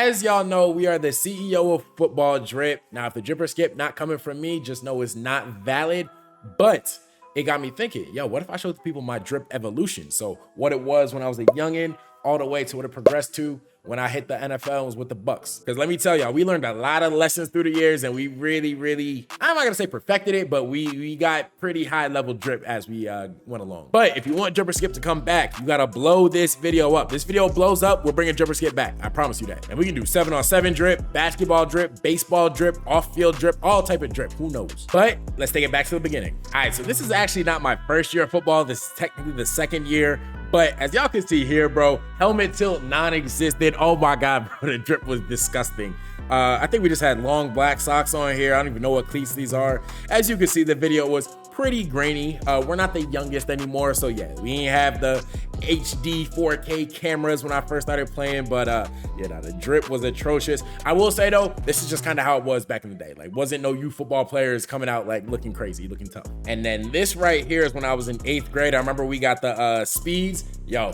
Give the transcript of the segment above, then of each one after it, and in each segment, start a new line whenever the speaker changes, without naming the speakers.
as y'all know, we are the CEO of Football Drip. Now, if the drip or skip not coming from me, just know it's not valid. But it got me thinking, yo, what if I showed the people my drip evolution? So what it was when I was a youngin', all the way to what it progressed to when I hit the NFL and was with the Bucks. Because let me tell y'all, we learned a lot of lessons through the years, and we really, I'm not gonna say perfected it, but we got pretty high level drip as we went along. But if you want drip or skip to come back, you gotta blow this video up. This video blows up, we're bringing drip or skip back. I promise you that. And we can do 7-on-7 drip, basketball drip, baseball drip, off-field drip, all type of drip, who knows? But let's take it back to the beginning. All right, so this is actually not my first year of football. This is technically the second year. But as y'all can see here, bro, helmet tilt non-existent. Oh my God, bro, the drip was disgusting. I think we just had long black socks on here. I don't even know what cleats these are. As you can see, the video was pretty grainy. We're not the youngest anymore, so yeah, we ain't have the HD 4K cameras when I first started playing, but yeah, no, the drip was atrocious. I will say though, this is just kind of how it was back in the day. Like, wasn't no youth football players coming out like looking crazy, looking tough. And then this right here is when I was in 8th grade. I remember we got the speeds. Yo,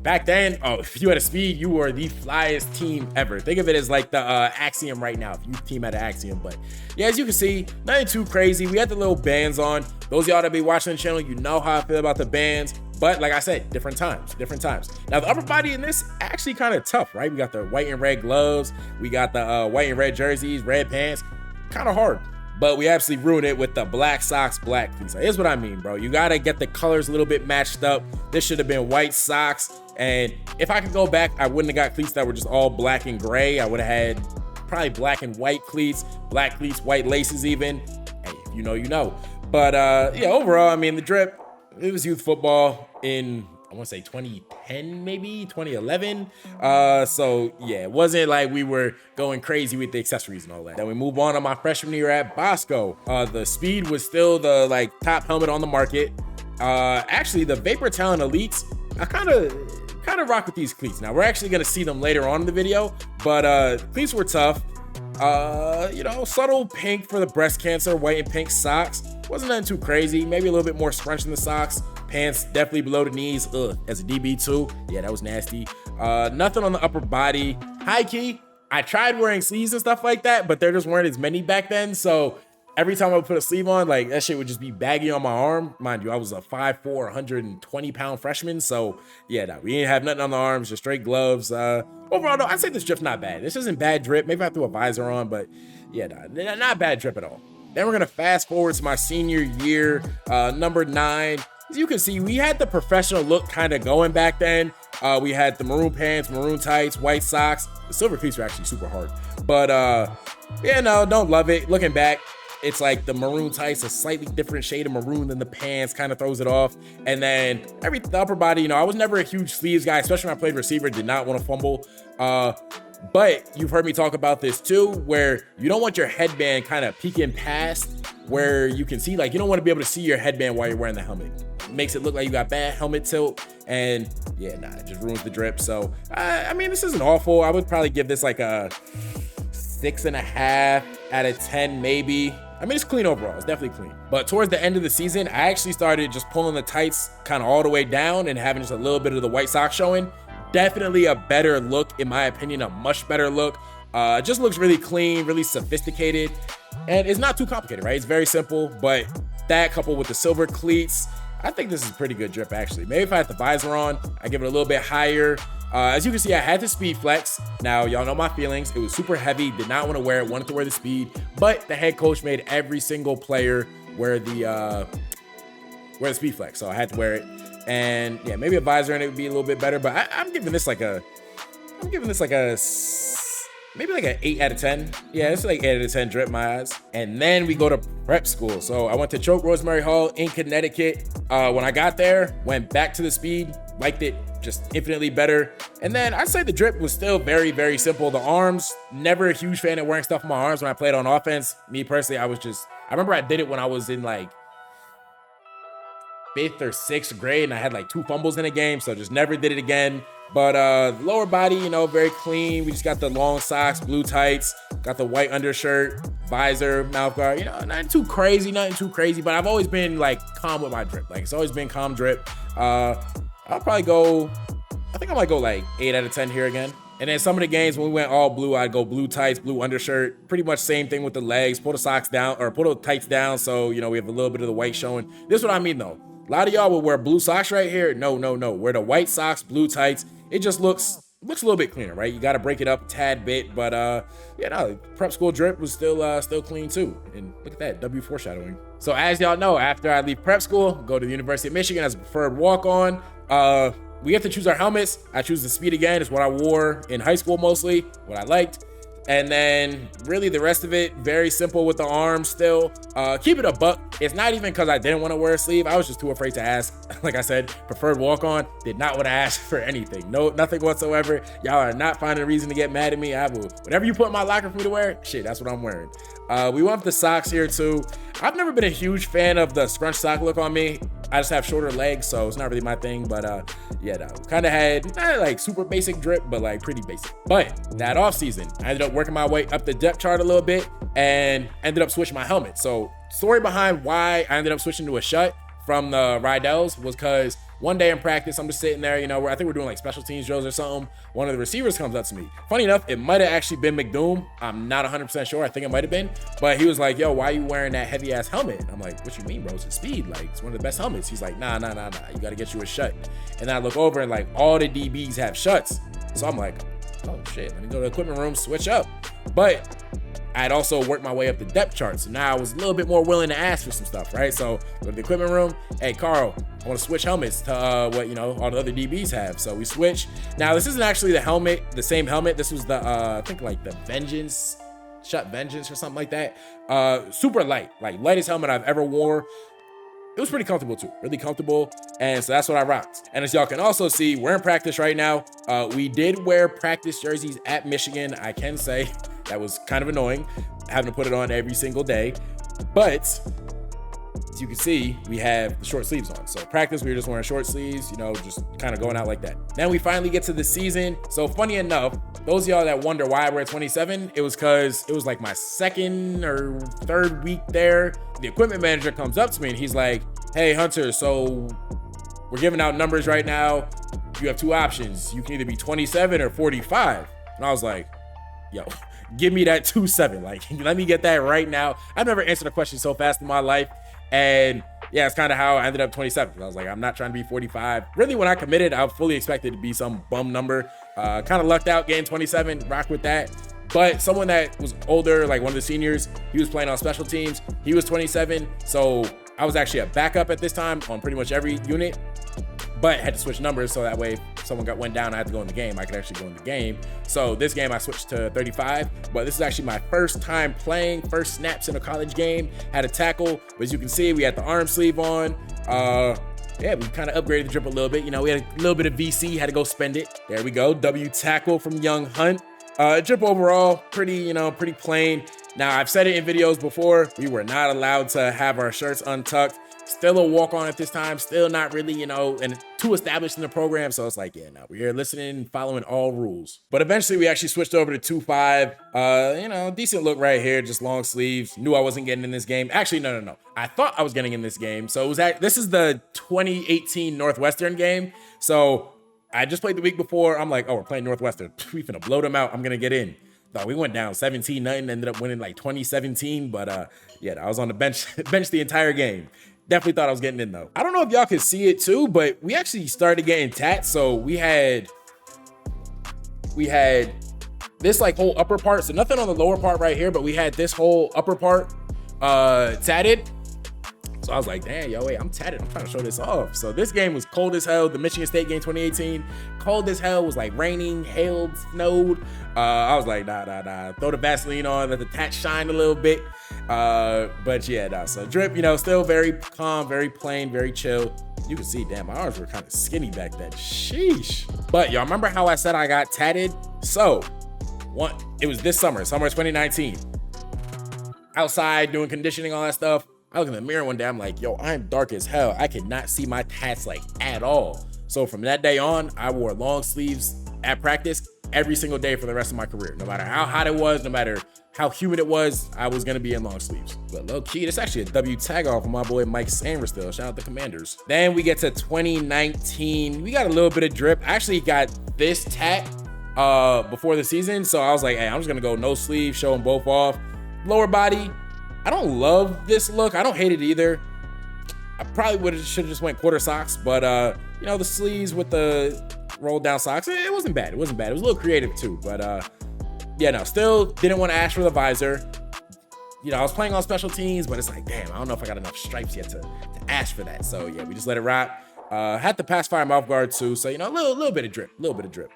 back then, oh, if you had a speed, you were the flyest team ever. Think of it as like the Axiom right now, if you team had an Axiom. But yeah, as you can see, nothing too crazy. We had the little bands on. Those of y'all that be watching the channel, you know how I feel about the bands. But like I said, different times. Now, the upper body in this actually kind of tough, right? We got the white and red gloves. We got the white and red jerseys, red pants. Kind of hard. But we absolutely ruined it with the black socks, black cleats. So here's what I mean, bro. You gotta get the colors a little bit matched up. This should have been white socks. And if I could go back, I wouldn't have got cleats that were just all black and gray. I would have had probably black and white cleats, black cleats, white laces even. Hey, if you know, you know. But yeah, overall, I mean, the drip, it was youth football in, I want to say 2010, maybe 2011. So yeah, it wasn't like we were going crazy with the accessories and all that. Then we move on to my freshman year at Bosco. The speed was still the like top helmet on the market. Actually, the Vapor Talent Elites, I kind of rock with these cleats. Now we're actually gonna see them later on in the video, but cleats were tough. You know, subtle pink for the breast cancer, white and pink socks. Wasn't nothing too crazy. Maybe a little bit more scrunch in the socks. Pants definitely below the knees. As a DB too. Yeah, that was nasty. Nothing on the upper body. High key, I tried wearing sleeves and stuff like that, but there just weren't as many back then. So every time I would put a sleeve on, like that shit would just be baggy on my arm. Mind you, I was a 5'4", 120-pound freshman. So yeah, no, we didn't have nothing on the arms, just straight gloves. Overall, though, I'd say this drip's not bad. This isn't bad drip. Maybe I threw a visor on, but yeah, no, not bad drip at all. Then we're gonna fast forward to my senior year, number 9. As you can see, we had the professional look kind of going back then. We had the maroon pants, maroon tights, white socks. The silver cleats were actually super hard. But yeah, no, don't love it. Looking back, it's like the maroon tights, a slightly different shade of maroon than the pants, kind of throws it off. And then the upper body, you know, I was never a huge sleeves guy, especially when I played receiver, did not want to fumble. But you've heard me talk about this too, where you don't want your headband kind of peeking past where you can see, like you don't want to be able to see your headband while you're wearing the helmet. It makes it look like you got bad helmet tilt, and yeah, nah, it just ruins the drip. So I mean, this isn't awful. I would probably give this like a 6.5 out of 10, maybe. I mean, it's clean overall. It's definitely clean. But towards the end of the season, I actually started just pulling the tights kind of all the way down and having just a little bit of the white sock showing. Definitely a better look, in my opinion, a much better look. Just looks really clean, really sophisticated, and it's not too complicated, right? It's very simple, but that coupled with the silver cleats, I think this is pretty good drip, actually. Maybe if I had the visor on, I give it a little bit higher. As you can see, I had the speed flex. Now, y'all know my feelings. It was super heavy, did not want to wear it, wanted to wear the speed, but the head coach made every single player wear the speed flex, so I had to wear it. And yeah, maybe a visor in it would be a little bit better, but I'm giving this like a, maybe like an 8 out of 10. Yeah, it's like 8 out of 10 drip in my eyes. And then we go to prep school. So I went to Choate Rosemary Hall in Connecticut. When I got there, went back to the speed, liked it just infinitely better. And then I'd say the drip was still very, very simple. The arms, never a huge fan of wearing stuff on my arms when I played on offense. Me personally, I remember I did it when I was in like 5th or 6th grade, and I had like 2 fumbles in a game, so just never did it again. But lower body, you know, very clean. We just got the long socks, blue tights, got the white undershirt, visor, mouth guard, you know, nothing too crazy, but I've always been like calm with my drip. Like it's always been calm drip. I'll probably go, I think I might go like 8 out of 10 here again. And then some of the games when we went all blue, I'd go blue tights, blue undershirt. Pretty much same thing with the legs. Pull the socks down or pull the tights down, so we have a little bit of the white showing. This is what I mean though. A lot of y'all will wear blue socks right here. No. Wear the white socks, blue tights. It just looks a little bit cleaner, right? You got to break it up a tad bit, but prep school drip was still clean too. And look at that, W foreshadowing. So as y'all know, after I leave prep school, go to the University of Michigan as a preferred walk-on. We have to choose our helmets. I choose the Speed again. It's what I wore in high school mostly, what I liked. And then really the rest of it, very simple with the arms still. Keep it a buck. It's not even because I didn't want to wear a sleeve. I was just too afraid to ask. Like I said, preferred walk-on, did not want to ask for anything. No, nothing whatsoever. Y'all are not finding a reason to get mad at me. I will, whatever you put in my locker for me to wear, shit, that's what I'm wearing. We went with the socks here too. I've never been a huge fan of the scrunch sock look on me. I just have shorter legs, so it's not really my thing. But kind of had not like super basic drip, but like pretty basic. But that off season, I ended up working my way up the depth chart a little bit and ended up switching my helmet. So story behind why I ended up switching to a shut from the Rydell's was because one day in practice, I'm just sitting there, where I think we're doing like special teams drills or something. One of the receivers comes up to me. Funny enough, it might have actually been McDoom. I'm not 100% sure. I think it might have been. But he was like, yo, why are you wearing that heavy ass helmet? I'm like, what you mean, bro? It's a Speed. Like, it's one of the best helmets. He's like, nah. You got to get you a shut. And then I look over and like all the DBs have shuts. So I'm like, oh shit, let me go to the equipment room, switch up. But I'd also worked my way up the depth chart. So now I was a little bit more willing to ask for some stuff, right? So go to the equipment room. Hey, Carl, I want to switch helmets to what, all the other DBs have. So we switch. Now, this isn't actually the same helmet. This was the, I think like the Shut Vengeance or something like that. Super light, like lightest helmet I've ever wore. It was pretty comfortable too, really comfortable. And so that's what I rocked. And as y'all can also see, we're in practice right now. We did wear practice jerseys at Michigan. I can say that was kind of annoying, having to put it on every single day. But as you can see, we have the short sleeves on. So practice, we were just wearing short sleeves, just kind of going out like that. Then we finally get to the season. So funny enough, those of y'all that wonder why I wear 27, it was because it was like my second or third week there. The equipment manager comes up to me and he's like, hey, Hunter, so we're giving out numbers right now. You have two options. You can either be 27 or 45. And I was like, yo, give me that 27. Like, let me get that right now. I've never answered a question so fast in my life. And yeah, it's kind of how I ended up 27. I was like, I'm not trying to be 45. Really, when I committed, I fully expected to be some bum number. Kind of lucked out getting 27, rock with that. But someone that was older, like one of the seniors, he was playing on special teams. He was 27. So I was actually a backup at this time on pretty much every unit, but had to switch numbers. So that way, if someone went down, I had to go in the game. I could actually go in the game. So this game, I switched to 35, but this is actually my first time playing, first snaps in a college game. Had a tackle, but as you can see, we had the arm sleeve on. Yeah, we kind of upgraded the drip a little bit. We had a little bit of VC, had to go spend it. There we go, W tackle from Young Hunt. Drip overall, pretty plain. Now, I've said it in videos before, we were not allowed to have our shirts untucked. Still a walk-on at this time, still not really, and too established in the program. So it's like, yeah, no, we're here listening and following all rules. But eventually we actually switched over to 2.5. Decent look right here, just long sleeves. Knew I wasn't getting in this game. Actually, no. I thought I was getting in this game. So this is the 2018 Northwestern game. So I just played the week before. I'm like, oh, we're playing Northwestern. We finna blow them out. I'm gonna get in. Thought we went down 17-0, ended up winning like 2017. But yeah, I was on the bench the entire game. Definitely thought I was getting in though. I don't know if y'all could see it too, but we actually started getting tats. So we had this like whole upper part. So nothing on the lower part right here, but we had this whole upper part tatted. So I was like, damn, yo, wait, I'm tatted. I'm trying to show this off. So this game was cold as hell. The Michigan State game 2018, cold as hell. It was like raining, hailed, snowed. I was like, nah. Throw the Vaseline on, let the tat shine a little bit. But yeah, nah. So drip, still very calm, very plain, very chill. You can see, damn, my arms were kind of skinny back then. Sheesh. But y'all remember how I said I got tatted? So it was this summer 2019. Outside doing conditioning, all that stuff. I look in the mirror one day, I'm like, yo, I'm dark as hell. I could not see my tats like at all. So from that day on, I wore long sleeves at practice every single day for the rest of my career. No matter how hot it was, no matter how humid it was, I was gonna be in long sleeves. But low key, it's actually a W tag off of my boy Mike Sanders still. Shout out the Commanders. Then we get to 2019. We got a little bit of drip. I actually got this tat before the season. So I was like, hey, I'm just gonna go no sleeve, show them both off. Lower body, I don't love this look. I don't hate it either. I probably should have just went quarter socks, but you know, the sleeves with the rolled down socks, it wasn't bad. It wasn't bad. It was a little creative too, but yeah, no, still didn't want to ask for the visor. You know, I was playing on special teams, but it's like, damn, I don't know if I got enough stripes yet to ask for that. So yeah, we just let it rock. Had the pass fire mouth guard too, so you know, a little bit of drip,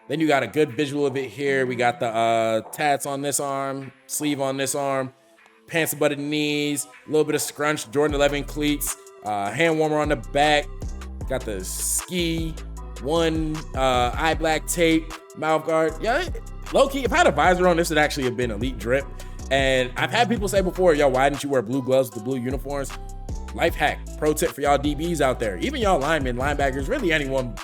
Then you got a good visual of it here. We got the tats on this arm, sleeve on this arm, pants above the knees, a little bit of scrunch, Jordan 11 cleats, hand warmer on the back. Got the ski, one eye black tape, mouth guard. Yeah, low key, if I had a visor on, this would actually have been elite drip. And I've had people say before, yo, why didn't you wear blue gloves with the blue uniforms? Life hack, pro tip for y'all DBs out there, even y'all linemen, linebackers, really anyone,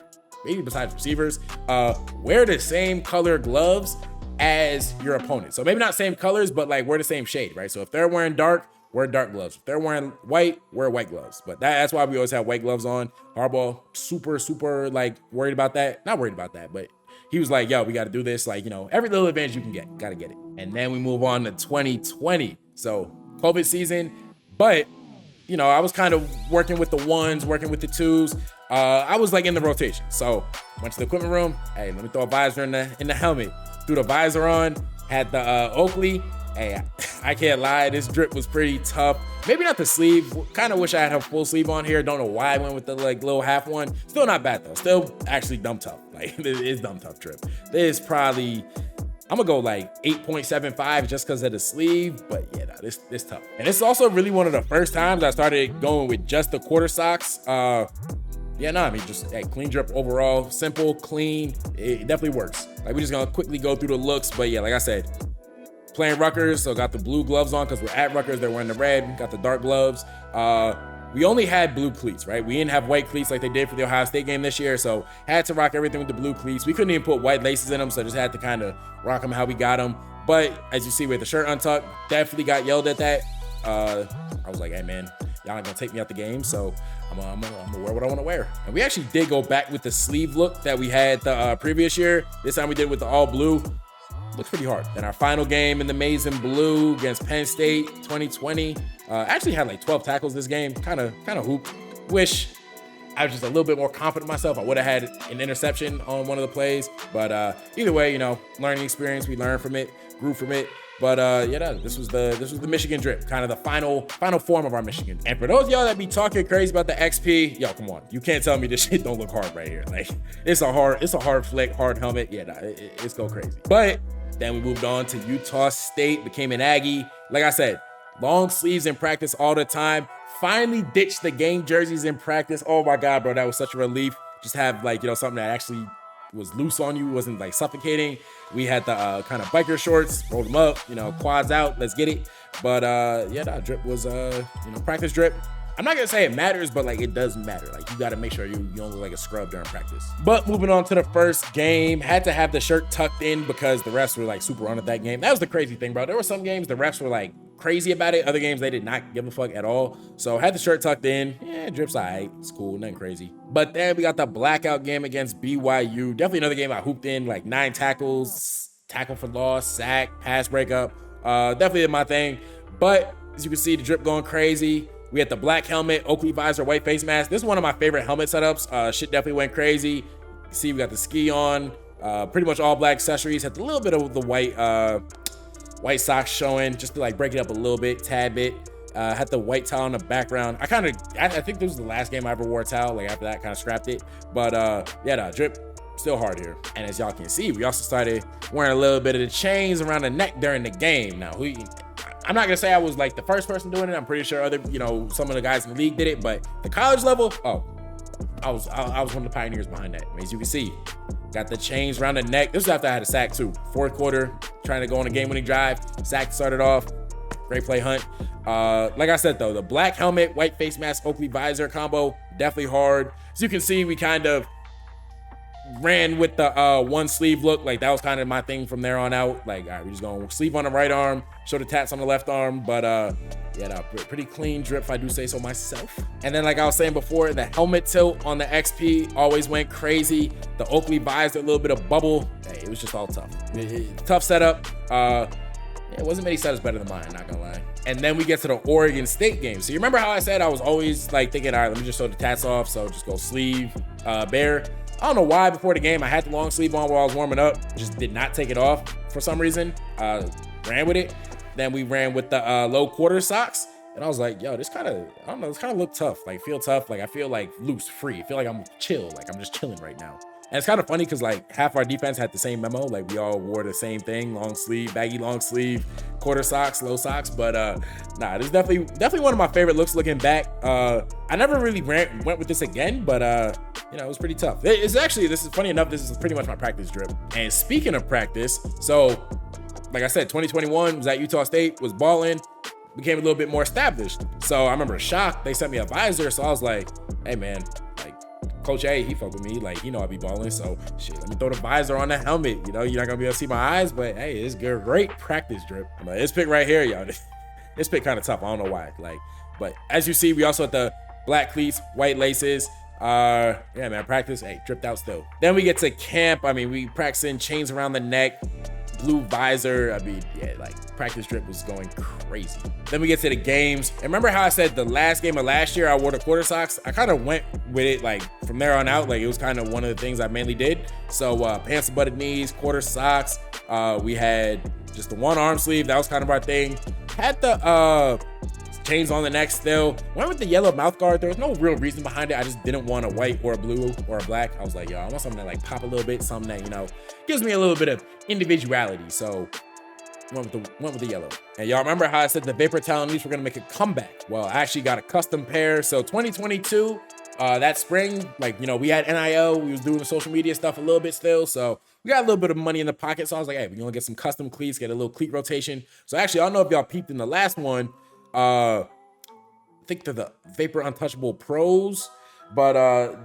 maybe besides receivers, wear the same color gloves as your opponent. So maybe not same colors, but like wear the same shade, right? So if they're wearing dark, wear dark gloves. If they're wearing white, wear white gloves. But that's why we always have white gloves on. Harbaugh, super like worried about that. Not worried about that, but he was like, yo, we got to do this. Like, you know, every little advantage you can get, got to get it. And then we move on to 2020. So COVID season, but you know, I was kind of working with the ones, working with the twos. I was like in the rotation. So went to the equipment room. Hey, let me throw a visor in the helmet. Threw the visor on, had the Oakley. Hey, I can't lie, this drip was pretty tough. Maybe not the sleeve. Kind of wish I had a full sleeve on here. Don't know why I went with the like little half one. Still not bad though. Still actually dumb tough. Like it is dumb tough drip. This probably, I'm gonna go like 8.75 just because of the sleeve, but yeah, no, this tough. And it's also really one of the first times I started going with just the quarter socks. Yeah, no, I mean, just clean drip overall, simple, clean. It definitely works. Like we're just gonna quickly go through the looks, but yeah, like I said, playing Rutgers, so got the blue gloves on because we're at Rutgers. They're wearing the red. Got the dark gloves. We only had blue cleats, right? We didn't have white cleats like they did for the Ohio State game this year, so had to rock everything with the blue cleats. We couldn't even put white laces in them, so just had to kind of rock them how we got them. But as you see with the shirt untucked, definitely got yelled at that. I was like, hey man, y'all ain't gonna take me out the game, so I'm gonna wear what I want to wear. And we actually did go back with the sleeve look that we had the previous year. This time we did with the all blue. Looks pretty hard. Then our final game in the maize and blue against Penn State 2020. Actually had like 12 tackles this game. Kind of hooped. Wish I was just a little bit more confident in myself. I would have had an interception on one of the plays. But either way, you know, learning experience. We learned from it, grew from it. But yeah, this was the Michigan drip, kind of the final form of our Michigan. And for those of y'all that be talking crazy about the XP, yo, come on, you can't tell me this shit don't look hard right here. Like it's a hard flick, hard helmet. Yeah, nah, it's go crazy. But then we moved on to Utah State, became an Aggie. Like I said, long sleeves in practice all the time. Finally ditched the game jerseys in practice. Oh my God, bro, that was such a relief. Just have like, you know, something that actually was loose on you, wasn't like suffocating. We had the kind of biker shorts, rolled them up, you know, quads out, let's get it. But yeah, that drip was, you know, practice drip. I'm not gonna say it matters, but like it does matter. Like you gotta make sure you don't look like a scrub during practice. But moving on to the first game, had to have the shirt tucked in because the refs were like super on at that game. That was the crazy thing, bro. There were some games the refs were like crazy about it. Other games they did not give a fuck at all. So had the shirt tucked in. Yeah, drip's alright. It's cool, nothing crazy. But then we got the blackout game against BYU. Definitely another game I hooped in, like 9 tackles, tackle for loss, sack, pass breakup. Definitely did my thing. But as you can see, the drip going crazy. We had the black helmet, Oakley visor, white face mask. This is one of my favorite helmet setups. Shit definitely went crazy. You see, we got the ski on, pretty much all black accessories. Had a little bit of the white socks showing, just to like break it up a little bit, tad bit. Had the white towel in the background. I think this was the last game I ever wore a towel. Like after that, kind of scrapped it. But yeah, the drip still hard here. And as y'all can see, we also started wearing a little bit of the chains around the neck during the game. Now, I'm not gonna say I was like the first person doing it. I'm pretty sure other, you know, some of the guys in the league did it, but the college level, I was one of the pioneers behind that. I mean, as you can see, got the chains around the neck. This was after I had a sack too. Fourth quarter, trying to go on a game-winning drive. Sack started off. Great play, Hunt. Like I said though, the black helmet, white face mask, Oakley visor combo, definitely hard. As you can see, we ran with the one sleeve look. Like that was kind of my thing from there on out. Like, all right, we're just going sleeve on the right arm, show the tats on the left arm. But yeah, no, pretty clean drip if I do say so myself. And then like I was saying before, the helmet tilt on the XP always went crazy. The Oakley visor, a little bit of bubble. Hey, it was just all tough. Tough setup. Yeah, it wasn't many setups better than mine, not gonna lie. And then we get to the Oregon State game. So you remember how I said I was always like thinking, all right, let me just show the tats off. So just go sleeve, bare. I don't know why before the game I had the long sleeve on while I was warming up. Just did not take it off for some reason. Ran with it. Then we ran with the low quarter socks. And I was like, yo, this kind of, I don't know, this kind of look tough. Like feel tough. Like I feel like loose, free. I feel like I'm chill. Like I'm just chilling right now. And it's kind of funny because like half our defense had the same memo. Like we all wore the same thing, long sleeve, baggy long sleeve, quarter socks, low socks. But nah, this is definitely one of my favorite looks looking back. I never really went with this again, but you know, it was pretty tough. It's actually, this is funny enough, this is pretty much my practice drip. And speaking of practice, so like I said, 2021 was at Utah State, was balling, became a little bit more established. So I remember Shock, they sent me a visor. So I was like, hey man, Coach A, he fuck with me. Like, he know I be balling. So shit, let me throw the visor on the helmet. You know, you're not gonna be able to see my eyes, but hey, it's good. Great practice drip. But this pick right here, y'all, this pick kind of tough. I don't know why. Like, but as you see, we also had the black cleats, white laces. Yeah, man, practice, hey, dripped out still. Then we get to camp. I mean, we practicing chains around the neck, blue visor. I mean, yeah, like practice drip was going crazy. Then we get to the games. And remember how I said the last game of last year, I wore the quarter socks? I kind of went with it like from there on out. Like it was kind of one of the things I mainly did. So pants and butted knees, quarter socks. We had just the one arm sleeve. That was kind of our thing. Had the chains on the neck still. Went with the yellow mouth guard. There was no real reason behind it. I just didn't want a white or a blue or a black. I was like, yo, I want something that like pop a little bit, something that, you know, gives me a little bit of individuality. So went with the yellow. And y'all remember how I said the Vapor Talonies were gonna make a comeback? Well, I actually got a custom pair. So 2022, that spring, like, you know, we had NIL, we was doing the social media stuff a little bit still. So we got a little bit of money in the pocket. So I was like, hey, we're gonna get some custom cleats, get a little cleat rotation. So actually, I don't know if y'all peeped in the last one. I think they're the Vapor Untouchable Pros, but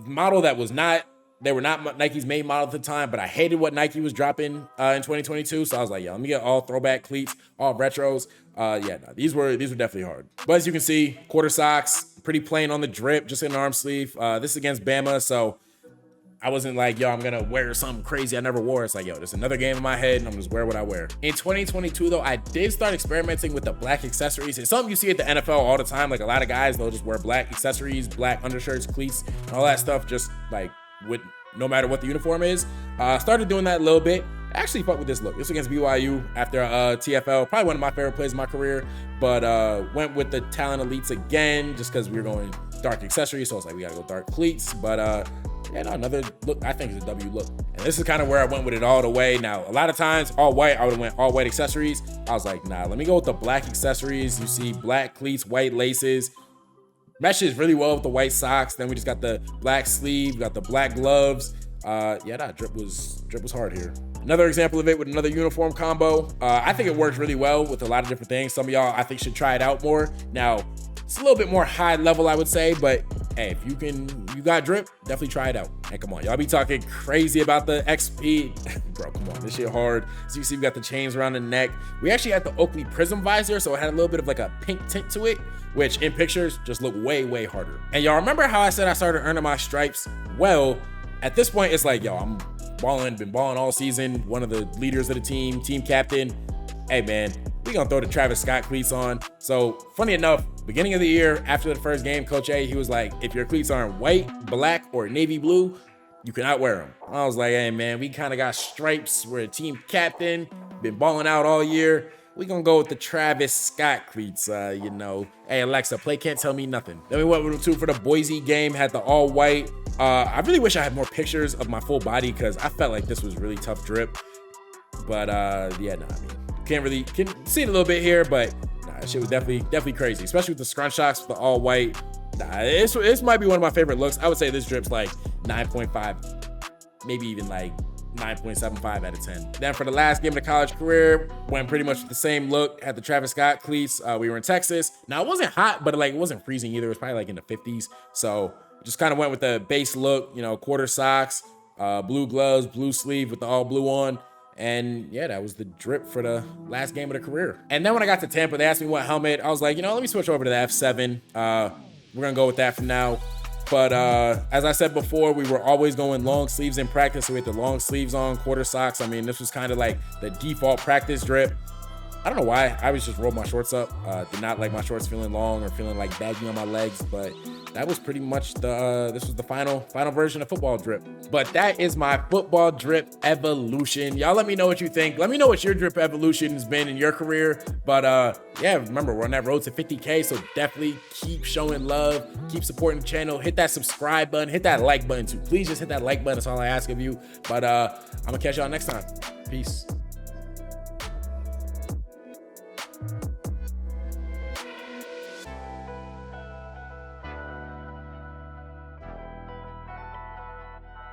model that was not, they were not Nike's main model at the time, but I hated what Nike was dropping in 2022. So I was like, yo, let me get all throwback cleats, all retros. Yeah, no, these were definitely hard. But as you can see, quarter socks, pretty plain on the drip, just an arm sleeve. This is against Bama, so I wasn't like, yo, I'm gonna wear something crazy I never wore. It's like, yo, there's another game in my head and I'm just wear what I wear. In 2022 though, I did start experimenting with the black accessories. It's something you see at the NFL all the time. Like a lot of guys, they'll just wear black accessories, black undershirts, cleats, and all that stuff, just like with no matter what the uniform is. Started doing that a little bit. I actually fuck with this look. This against BYU after TFL, probably one of my favorite plays in my career, but went with the Talent Elites again, just because we were going dark accessories. So it's like, we gotta go dark cleats, but yeah, no, another look, I think it's a W look. And this is kind of where I went with it all the way. Now, a lot of times, all white, I would have went all white accessories. I was like, nah, let me go with the black accessories. You see black cleats, white laces. Meshes really well with the white socks. Then we just got the black sleeve, got the black gloves. Yeah, that drip was hard here. Another example of it with another uniform combo. I think it works really well with a lot of different things. Some of y'all, I think, should try it out more. Now, it's a little bit more high level, I would say, but hey, if you got drip, definitely try it out. Hey, come on, y'all be talking crazy about the XP. Bro, come on, this shit hard. So you see we got the chains around the neck. We actually had the Oakley Prism visor, so it had a little bit of like a pink tint to it, which in pictures just look way, way harder. And y'all remember how I said I started earning my stripes? Well, at this point, it's like, yo, I'm been balling all season, one of the leaders of the team captain. Hey man, we gonna throw the Travis Scott cleats on. So funny enough, beginning of the year, after the first game, Coach A, he was like, if your cleats aren't white, black, or navy blue, you cannot wear them. I was like, hey man, we kind of got stripes. We're a team captain, been balling out all year. We gonna go with the Travis Scott cleats, you know. Hey Alexa, play Can't Tell Me Nothing. Then we went with the two for the Boise game, had the all white. I really wish I had more pictures of my full body because I felt like this was really tough drip. But yeah, no, I mean, can see it a little bit here, but nah, shit was definitely crazy, especially with the scrunch shocks, the all white. Nah, this might be one of my favorite looks. I would say this drip's like 9.5, maybe even like 9.75 out of 10. Then for the last game of the college career, went pretty much the same look, had the Travis Scott cleats. We were in Texas. Now it wasn't hot, but like it wasn't freezing either. It was probably like in the 50s. So just kind of went with the base look, you know, quarter socks, blue gloves, blue sleeve with the all blue on. And yeah, that was the drip for the last game of the career. And then when I got to Tampa, they asked me what helmet. I was like, let me switch over to the F7. We're gonna go with that for now. But as I said before, we were always going long sleeves in practice. So we had the long sleeves on, quarter socks. I mean, this was kind of like the default practice drip. I don't know why. I always just rolled my shorts up. Did not like my shorts feeling long or feeling like baggy on my legs, but that was pretty much this was the final version of football drip. But that is my football drip evolution. Y'all let me know what you think. Let me know what your drip evolution has been in your career. But yeah, remember, we're on that road to 50K, so definitely keep showing love, keep supporting the channel, hit that subscribe button, hit that like button too. Please just hit that like button. That's all I ask of you. But I'm gonna catch y'all next time. Peace.